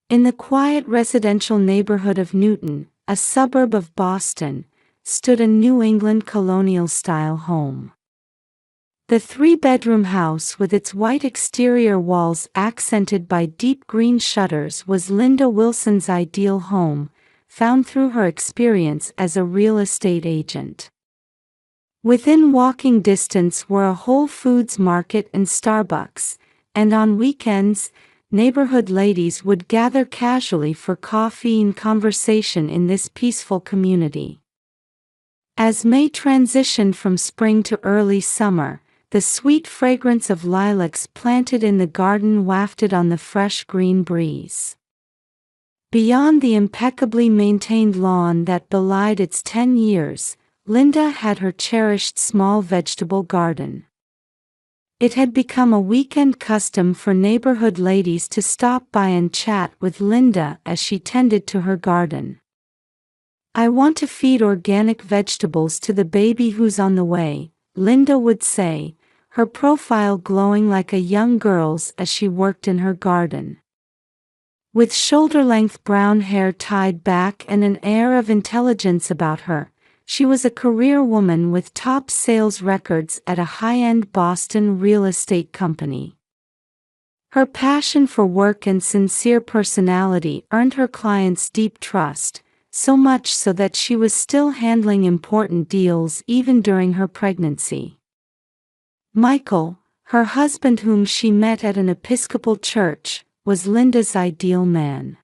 In the quiet residential neighborhood of Newton, a suburb of Boston, stood a New England colonial-style home. The three-bedroom house with its white exterior walls accented by deep green shutters was Linda Wilson's ideal home, found through her experience as a real estate agent. Within walking distance were a Whole Foods Market and Starbucks, and on weekends, neighborhood ladies would gather casually for coffee and conversation in this peaceful community. As May transitioned from spring to early summer, the sweet fragrance of lilacs planted in the garden wafted on the fresh green breeze. Beyond the impeccably maintained lawn that belied its 10 years, Linda had her cherished small vegetable garden. It had become a weekend custom for neighborhood ladies to stop by and chat with Linda as she tended to her garden. "I want to feed organic vegetables to the baby who's on the way," Linda would say, her profile glowing like a young girl's as she worked in her garden. With shoulder-length brown hair tied back and an air of intelligence about her, she was a career woman with top sales records at a high-end Boston real estate company. Her passion for work and sincere personality earned her clients deep trust, so much so that she was still handling important deals even during her pregnancy. Michael, her husband whom she met at an Episcopal church, was Linda's ideal man.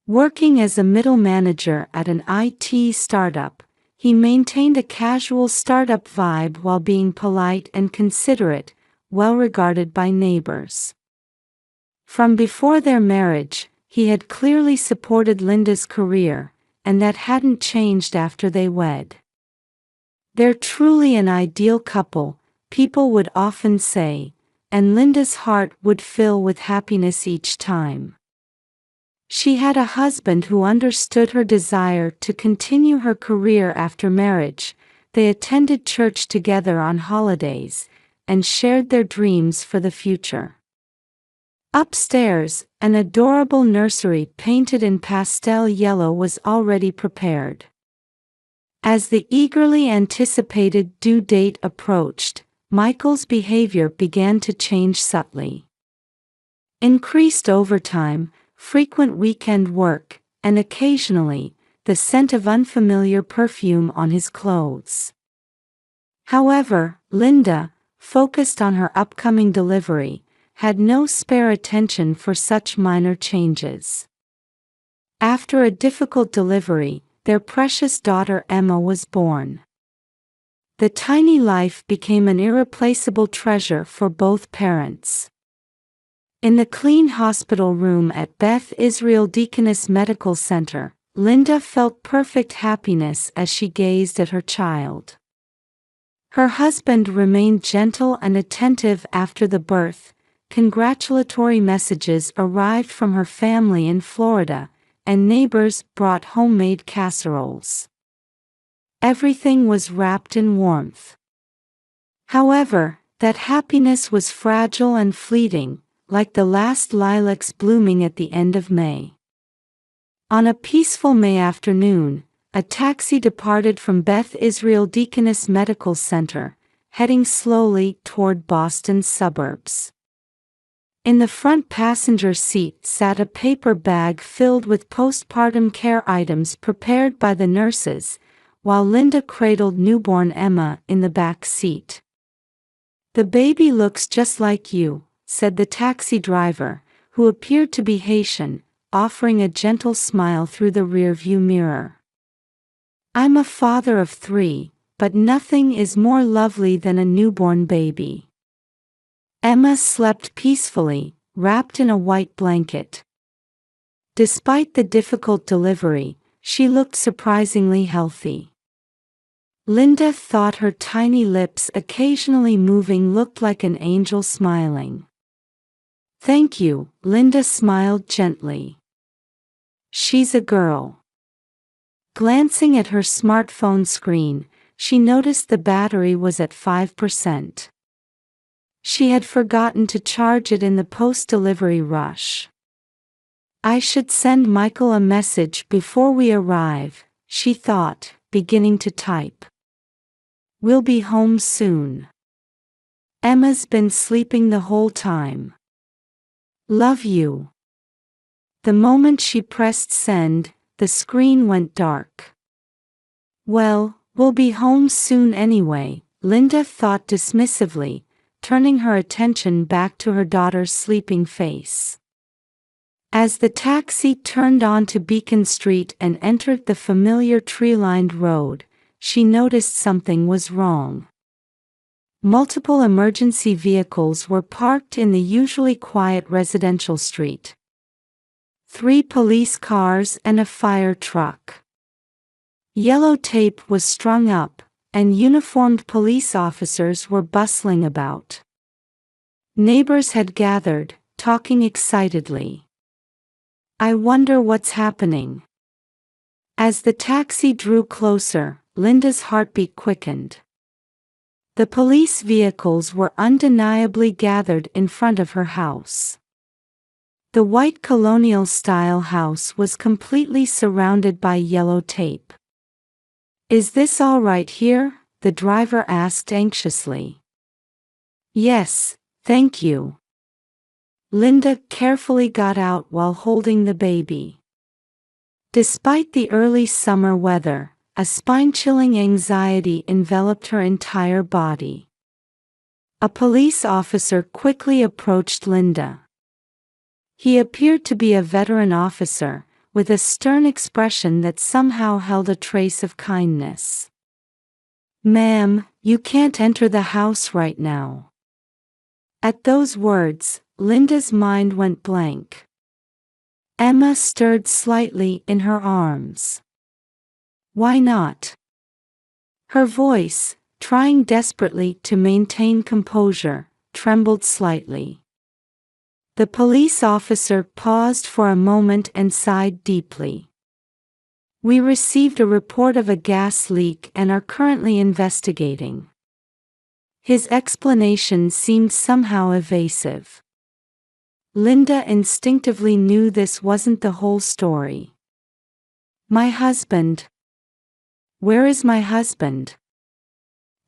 Working as a middle manager at an IT startup, he maintained a casual startup vibe while being polite and considerate, well regarded by neighbors. From before their marriage, he had clearly supported Linda's career, and that hadn't changed after they wed. "They're truly an ideal couple," people would often say, and Linda's heart would fill with happiness each time. She had a husband who understood her desire to continue her career after marriage. They attended church together on holidays, and shared their dreams for the future. Upstairs, an adorable nursery painted in pastel yellow was already prepared. As the eagerly anticipated due date approached, Michael's behavior began to change subtly. Increased overtime, frequent weekend work, and occasionally, the scent of unfamiliar perfume on his clothes. However, Linda, focused on her upcoming delivery, had no spare attention for such minor changes. After a difficult delivery, their precious daughter Emma was born. The tiny life became an irreplaceable treasure for both parents. In the clean hospital room at Beth Israel Deaconess Medical Center, Linda felt perfect happiness as she gazed at her child. Her husband remained gentle and attentive after the birth. Congratulatory messages arrived from her family in Florida, and neighbors brought homemade casseroles. Everything was wrapped in warmth. However, that happiness was fragile and fleeting, like the last lilacs blooming at the end of May. On a peaceful May afternoon, a taxi departed from Beth Israel Deaconess Medical Center, heading slowly toward Boston's suburbs. In the front passenger seat sat a paper bag filled with postpartum care items prepared by the nurses, while Linda cradled newborn Emma in the back seat. "The baby looks just like you," said the taxi driver, who appeared to be Haitian, offering a gentle smile through the rearview mirror. "I'm a father of 3, but nothing is more lovely than a newborn baby." Emma slept peacefully, wrapped in a white blanket. Despite the difficult delivery, she looked surprisingly healthy. Linda thought her tiny lips occasionally moving looked like an angel smiling. "Thank you," Linda smiled gently. "She's a girl." Glancing at her smartphone screen, she noticed the battery was at 5%. She had forgotten to charge it in the post-delivery rush. I should send Michael a message before we arrive, she thought, beginning to type. We'll be home soon. Emma's been sleeping the whole time. Love you. The moment she pressed send, the screen went dark. Well, we'll be home soon anyway, Linda thought dismissively, turning her attention back to her daughter's sleeping face. As the taxi turned onto Beacon Street and entered the familiar tree-lined road, she noticed something was wrong. Multiple emergency vehicles were parked in the usually quiet residential street. 3 police cars and a fire truck. Yellow tape was strung up, and uniformed police officers were bustling about. Neighbors had gathered, talking excitedly. I wonder what's happening. As the taxi drew closer, Linda's heartbeat quickened. The police vehicles were undeniably gathered in front of her house. The white colonial-style house was completely surrounded by yellow tape. Is this all right here? The driver asked anxiously. Yes, thank you. Linda carefully got out while holding the baby. Despite the early summer weather, a spine-chilling anxiety enveloped her entire body. A police officer quickly approached Linda. He appeared to be a veteran officer, with a stern expression that somehow held a trace of kindness. Ma'am, you can't enter the house right now. At those words, Linda's mind went blank. Emma stirred slightly in her arms. Why not? Her voice, trying desperately to maintain composure, trembled slightly. The police officer paused for a moment and sighed deeply. We received a report of a gas leak and are currently investigating. His explanation seemed somehow evasive. Linda instinctively knew this wasn't the whole story. My husband. Where is my husband?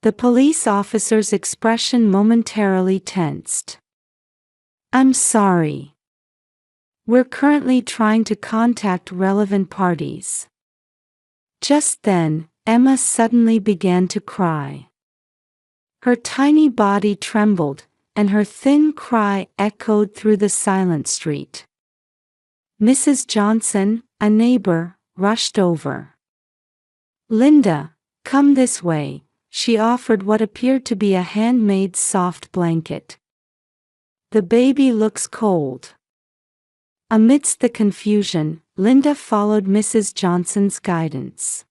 The police officer's expression momentarily tensed. I'm sorry. We're currently trying to contact relevant parties. Just then, Emma suddenly began to cry. Her tiny body trembled, and her thin cry echoed through the silent street. Mrs. Johnson, a neighbor, rushed over. Linda, come this way, she offered what appeared to be a handmade soft blanket. The baby looks cold. Amidst the confusion, Linda followed Mrs. Johnson's guidance.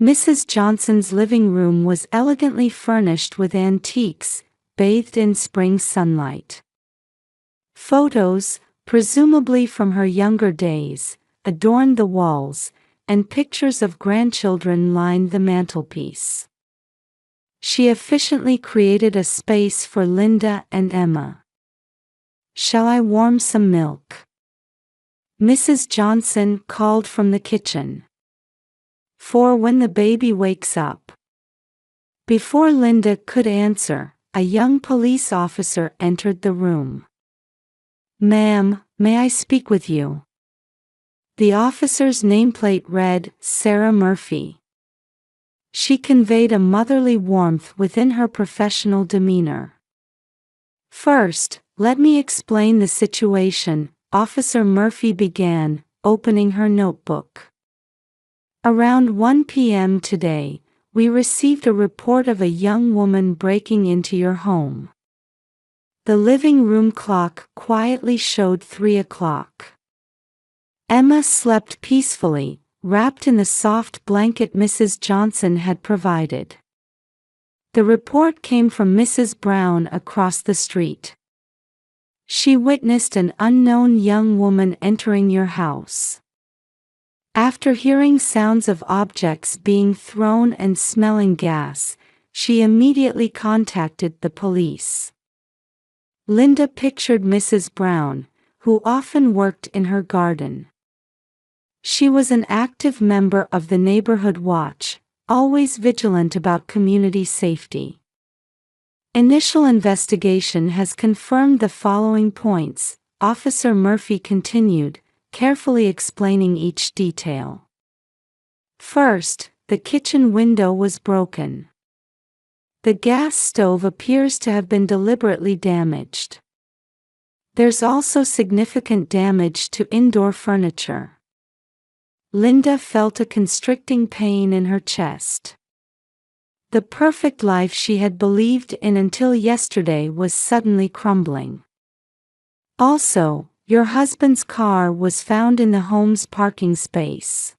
Mrs. Johnson's living room was elegantly furnished with antiques, bathed in spring sunlight. Photos, presumably from her younger days, adorned the walls, and pictures of grandchildren lined the mantelpiece. She efficiently created a space for Linda and Emma. Shall I warm some milk? Mrs. Johnson called from the kitchen. For when the baby wakes up. Before Linda could answer, a young police officer entered the room. Ma'am, may I speak with you? The officer's nameplate read, Sarah Murphy. She conveyed a motherly warmth within her professional demeanor. First, let me explain the situation, Officer Murphy began, opening her notebook. Around 1 p.m. today, we received a report of a young woman breaking into your home. The living room clock quietly showed 3 o'clock. Emma slept peacefully, wrapped in the soft blanket Mrs. Johnson had provided. The report came from Mrs. Brown across the street. She witnessed an unknown young woman entering your house. After hearing sounds of objects being thrown and smelling gas, she immediately contacted the police. Linda pictured Mrs. Brown, who often worked in her garden. She was an active member of the neighborhood watch, always vigilant about community safety. Initial investigation has confirmed the following points, Officer Murphy continued, carefully explaining each detail. First, the kitchen window was broken. The gas stove appears to have been deliberately damaged. There's also significant damage to indoor furniture. Linda felt a constricting pain in her chest. The perfect life she had believed in until yesterday was suddenly crumbling. Also, your husband's car was found in the home's parking space.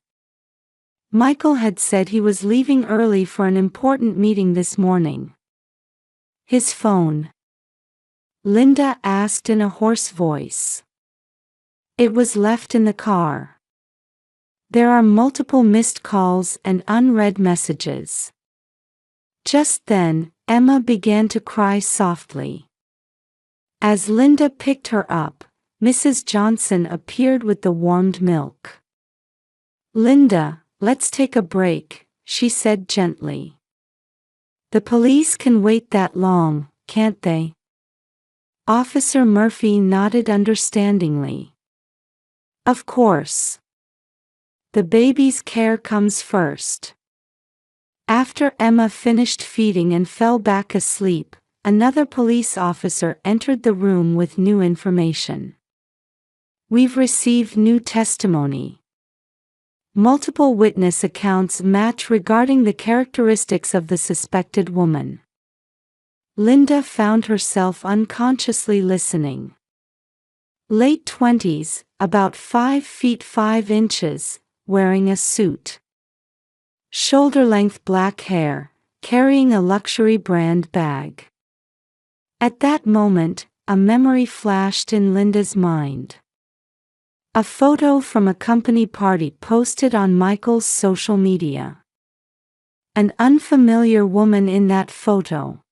Michael had said he was leaving early for an important meeting this morning. His phone? Linda asked in a hoarse voice. It was left in the car. There are multiple missed calls and unread messages. Just then, Emma began to cry softly. As Linda picked her up, Mrs. Johnson appeared with the warmed milk. Linda, let's take a break, she said gently. The police can wait that long, can't they? Officer Murphy nodded understandingly. Of course. The baby's care comes first. After Emma finished feeding and fell back asleep, another police officer entered the room with new information. We've received new testimony. Multiple witness accounts match regarding the characteristics of the suspected woman. Linda found herself unconsciously listening. Late 20s, about 5 feet 5 inches, wearing a suit. Shoulder-length black hair, carrying a luxury brand bag. At that moment, a memory flashed in Linda's mind. A photo from a company party posted on Michael's social media. An unfamiliar woman in that photo.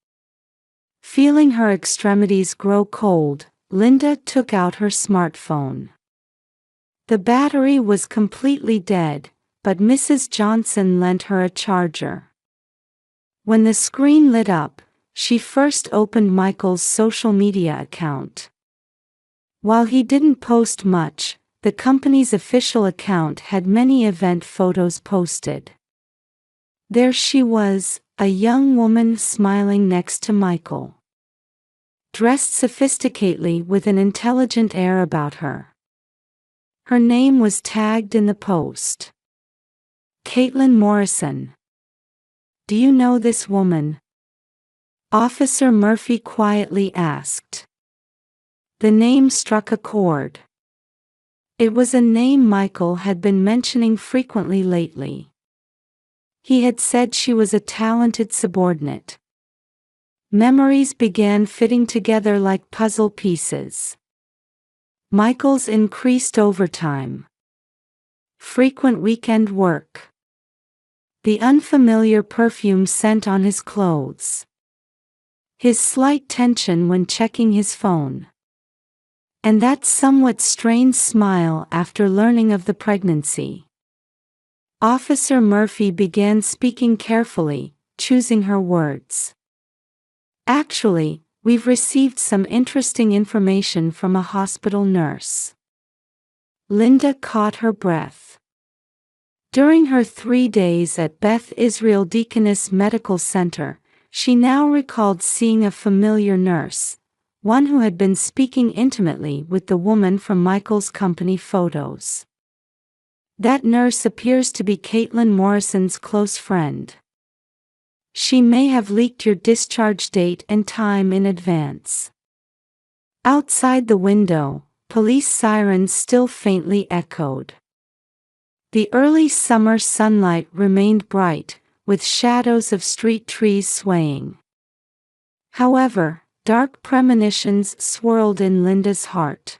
Feeling her extremities grow cold, Linda took out her smartphone. The battery was completely dead, but Mrs. Johnson lent her a charger. When the screen lit up, she first opened Michael's social media account. While he didn't post much, the company's official account had many event photos posted. There she was, a young woman smiling next to Michael. Dressed sophisticatedly with an intelligent air about her. Her name was tagged in the post. Caitlin Morrison. Do you know this woman? Officer Murphy quietly asked. The name struck a chord. It was a name Michael had been mentioning frequently lately. He had said she was a talented subordinate. Memories began fitting together like puzzle pieces. Michael's increased overtime. Frequent weekend work. The unfamiliar perfume scent on his clothes. His slight tension when checking his phone. And that somewhat strained smile after learning of the pregnancy. Officer Murphy began speaking carefully, choosing her words. Actually, we've received some interesting information from a hospital nurse. Linda caught her breath. During her 3 days at Beth Israel Deaconess Medical Center, she now recalled seeing a familiar nurse, one who had been speaking intimately with the woman from Michael's company photos. That nurse appears to be Caitlin Morrison's close friend. She may have leaked your discharge date and time in advance. Outside the window, police sirens still faintly echoed. The early summer sunlight remained bright, with shadows of street trees swaying. However, dark premonitions swirled in Linda's heart.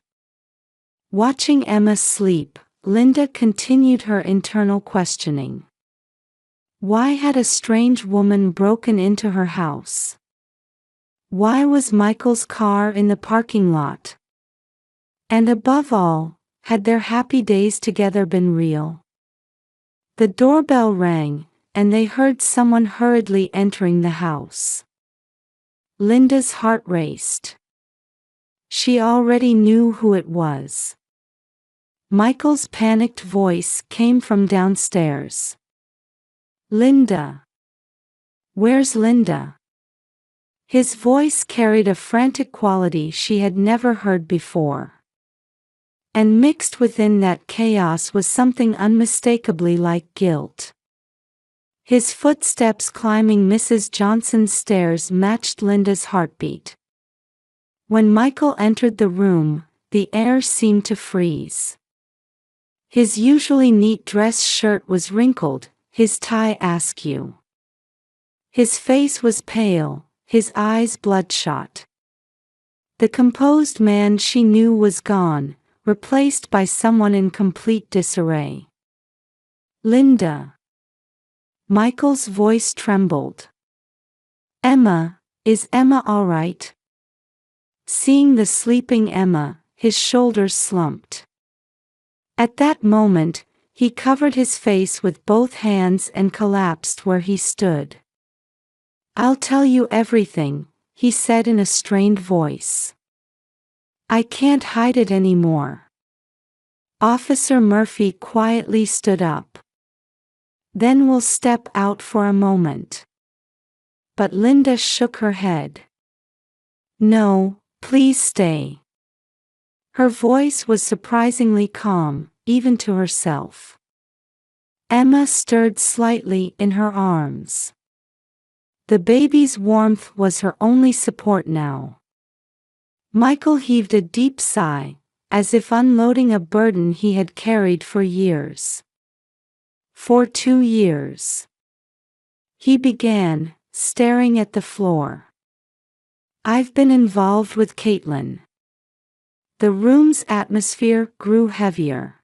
Watching Emma sleep, Linda continued her internal questioning. Why had a strange woman broken into her house? Why was Michael's car in the parking lot? And above all, had their happy days together been real? The doorbell rang, and they heard someone hurriedly entering the house. Linda's heart raced. She already knew who it was. Michael's panicked voice came from downstairs. "Linda. Where's Linda?" His voice carried a frantic quality she had never heard before. And mixed within that chaos was something unmistakably like guilt. His footsteps climbing Mrs. Johnson's stairs matched Linda's heartbeat. When Michael entered the room, the air seemed to freeze. His usually neat dress shirt was wrinkled, his tie askew. His face was pale, his eyes bloodshot. The composed man she knew was gone, replaced by someone in complete disarray. "Linda." Michael's voice trembled. "Emma, is Emma all right?" Seeing the sleeping Emma, his shoulders slumped. At that moment, he covered his face with both hands and collapsed where he stood. "I'll tell you everything," he said in a strained voice. "I can't hide it anymore." Officer Murphy quietly stood up. "Then we'll step out for a moment." But Linda shook her head. "No, please stay." Her voice was surprisingly calm, even to herself. Emma stirred slightly in her arms. The baby's warmth was her only support now. Michael heaved a deep sigh, as if unloading a burden he had carried for years. For 2 years. He began, staring at the floor. "I've been involved with Caitlin." The room's atmosphere grew heavier.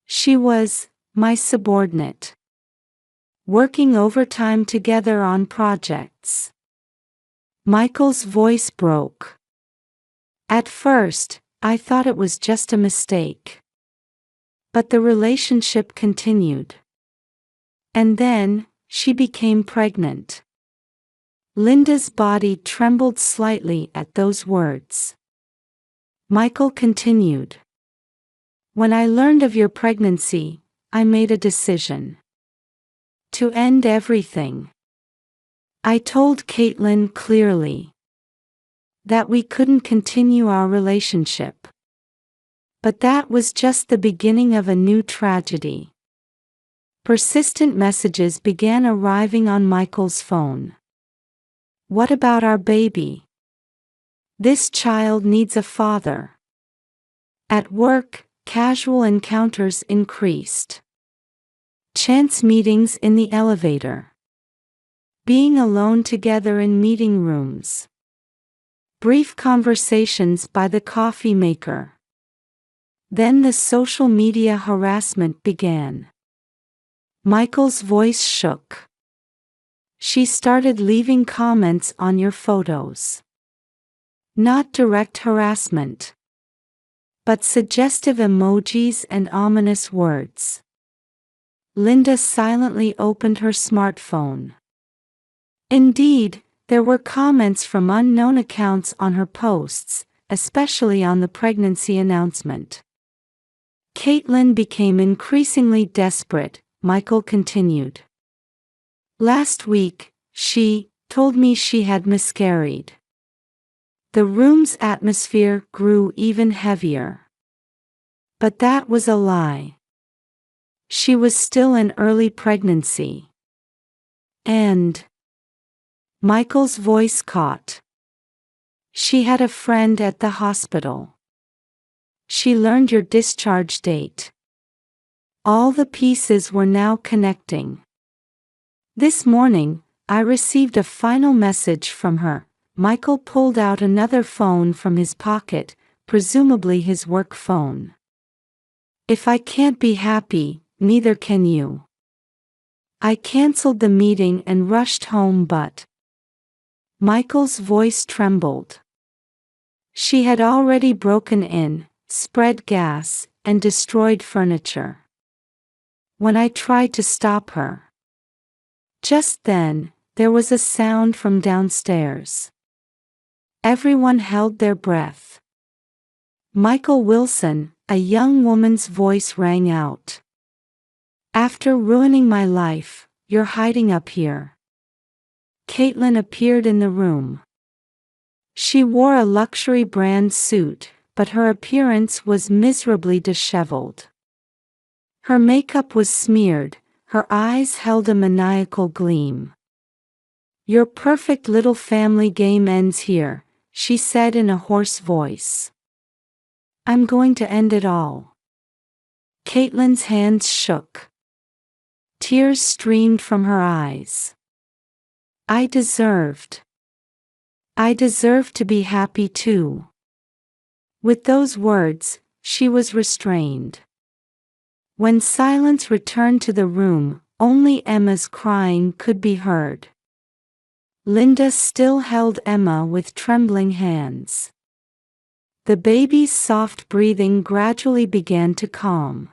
"She was my subordinate. Working overtime together on projects." Michael's voice broke. "At first, I thought it was just a mistake. But the relationship continued. And then, she became pregnant." Linda's body trembled slightly at those words. Michael continued. "When I learned of your pregnancy, I made a decision. To end everything. I told Caitlin clearly that we couldn't continue our relationship. But that was just the beginning of a new tragedy." Persistent messages began arriving on Michael's phone. "What about our baby? This child needs a father." At work, casual encounters increased. Chance meetings in the elevator. Being alone together in meeting rooms. Brief conversations by the coffee maker. Then the social media harassment began. Michael's voice shook. "She started leaving comments on your photos. Not direct harassment, but suggestive emojis and ominous words." Linda silently opened her smartphone. Indeed, there were comments from unknown accounts on her posts, especially on the pregnancy announcement. Caitlin became increasingly desperate, Michael continued. "Last week, she told me she had miscarried." The room's atmosphere grew even heavier. But that was a lie. She was still in early pregnancy. And Michael's voice caught. "She had a friend at the hospital. She learned your discharge date." All the pieces were now connecting. "This morning, I received a final message from her." Michael pulled out another phone from his pocket, presumably his work phone. "If I can't be happy, neither can you. I canceled the meeting and rushed home but..." Michael's voice trembled. She had already broken in, spread gas, and destroyed furniture. When I tried to stop her. Just then, there was a sound from downstairs. Everyone held their breath. Michael Wilson, a young woman's voice rang out. After ruining my life, you're hiding up here. Caitlin appeared in the room. She wore a luxury brand suit, but her appearance was miserably disheveled. Her makeup was smeared, her eyes held a maniacal gleam. Your perfect little family game ends here, she said in a hoarse voice. I'm going to end it all. Caitlin's hands shook. Tears streamed from her eyes. I deserved to be happy too. With those words, she was restrained. When silence returned to the room, only Emma's crying could be heard. Linda still held Emma with trembling hands. The baby's soft breathing gradually began to calm.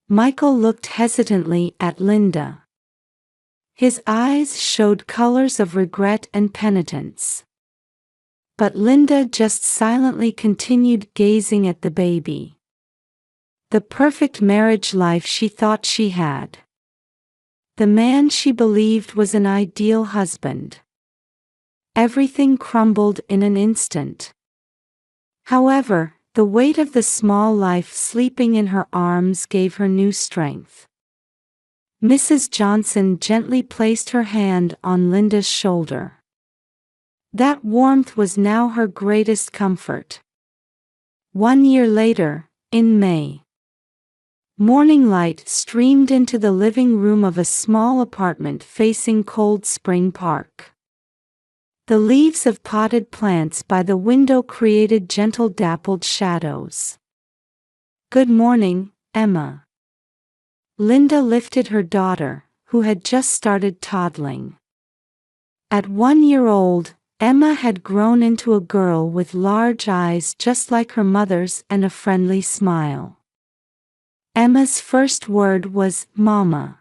Michael looked hesitantly at Linda. His eyes showed colors of regret and penitence. But Linda just silently continued gazing at the baby. The perfect marriage life she thought she had. The man she believed was an ideal husband. Everything crumbled in an instant. However, the weight of the small life sleeping in her arms gave her new strength. Mrs. Johnson gently placed her hand on Linda's shoulder. That warmth was now her greatest comfort. 1 year later, in May, morning light streamed into the living room of a small apartment facing Cold Spring Park. The leaves of potted plants by the window created gentle dappled shadows. Good morning, Emma. Linda lifted her daughter, who had just started toddling. At 1 year old, Emma had grown into a girl with large eyes just like her mother's and a friendly smile. Emma's first word was, Mama.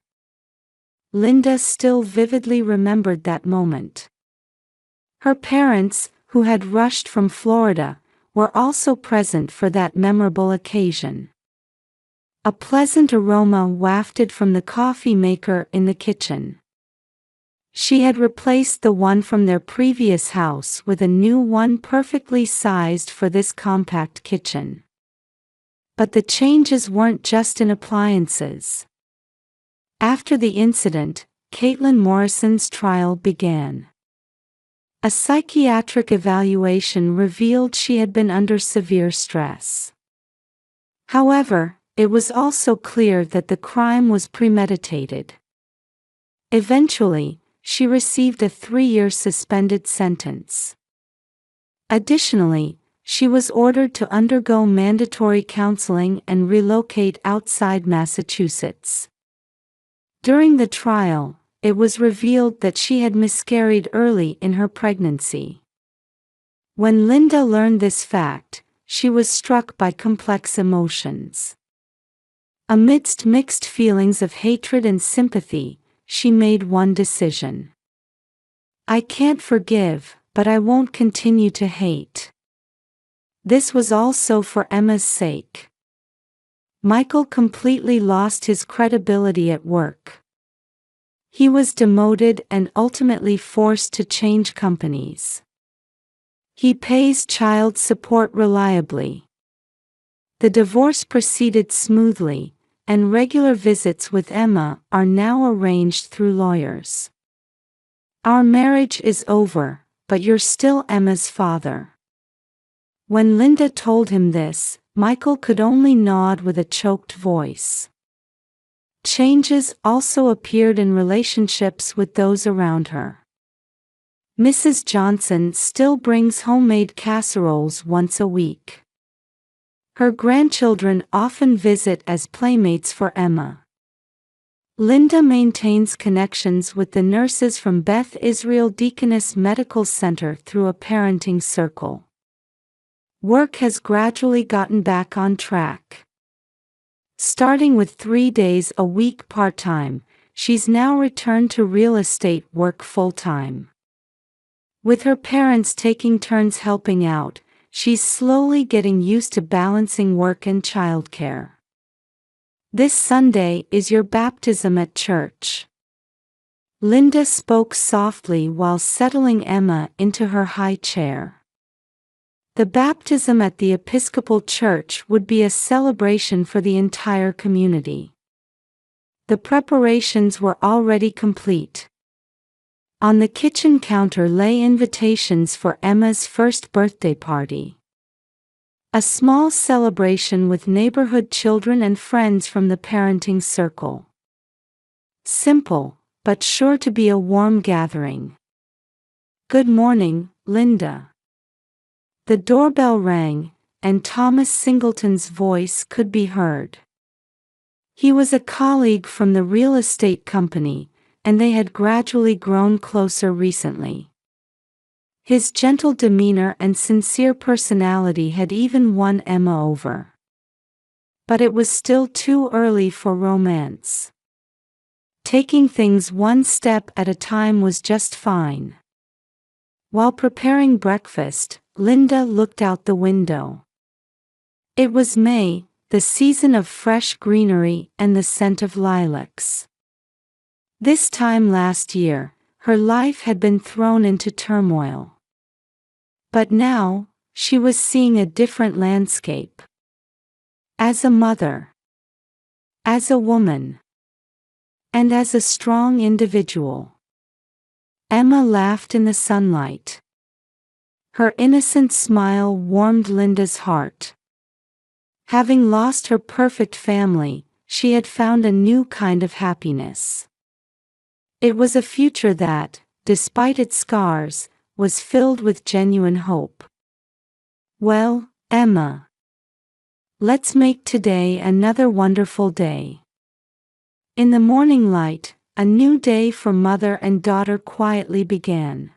Linda still vividly remembered that moment. Her parents, who had rushed from Florida, were also present for that memorable occasion. A pleasant aroma wafted from the coffee maker in the kitchen. She had replaced the one from their previous house with a new one perfectly sized for this compact kitchen. But the changes weren't just in appliances. After the incident, Caitlin Morrison's trial began. A psychiatric evaluation revealed she had been under severe stress. However, it was also clear that the crime was premeditated. Eventually, she received a 3-year suspended sentence. Additionally, she was ordered to undergo mandatory counseling and relocate outside Massachusetts. During the trial, it was revealed that she had miscarried early in her pregnancy. When Linda learned this fact, she was struck by complex emotions. Amidst mixed feelings of hatred and sympathy, she made one decision. I can't forgive, but I won't continue to hate. This was also for Emma's sake. Michael completely lost his credibility at work. He was demoted and ultimately forced to change companies. He pays child support reliably. The divorce proceeded smoothly, and regular visits with Emma are now arranged through lawyers. Our marriage is over, but you're still Emma's father. When Linda told him this, Michael could only nod with a choked voice. Changes also appeared in relationships with those around her. Mrs. Johnson still brings homemade casseroles once a week. Her grandchildren often visit as playmates for Emma. Linda maintains connections with the nurses from Beth Israel Deaconess Medical Center through a parenting circle. Work has gradually gotten back on track. Starting with 3 days a week part-time, she's now returned to real estate work full-time. With her parents taking turns helping out, she's slowly getting used to balancing work and childcare. This Sunday is your baptism at church. Linda spoke softly while settling Emma into her high chair. The baptism at the Episcopal Church would be a celebration for the entire community. The preparations were already complete. On the kitchen counter lay invitations for Emma's first birthday party. A small celebration with neighborhood children and friends from the parenting circle. Simple, but sure to be a warm gathering. "Good morning, Linda." The doorbell rang, and Thomas Singleton's voice could be heard. He was a colleague from the real estate company, and they had gradually grown closer recently. His gentle demeanor and sincere personality had even won Emma over. But it was still too early for romance. Taking things one step at a time was just fine. While preparing breakfast, Linda looked out the window. It was May, the season of fresh greenery and the scent of lilacs. This time last year, her life had been thrown into turmoil. But now, she was seeing a different landscape. As a mother, as a woman, and as a strong individual. Emma laughed in the sunlight. Her innocent smile warmed Linda's heart. Having lost her perfect family, she had found a new kind of happiness. It was a future that, despite its scars, was filled with genuine hope. "Well, Emma, let's make today another wonderful day." In the morning light, a new day for mother and daughter quietly began.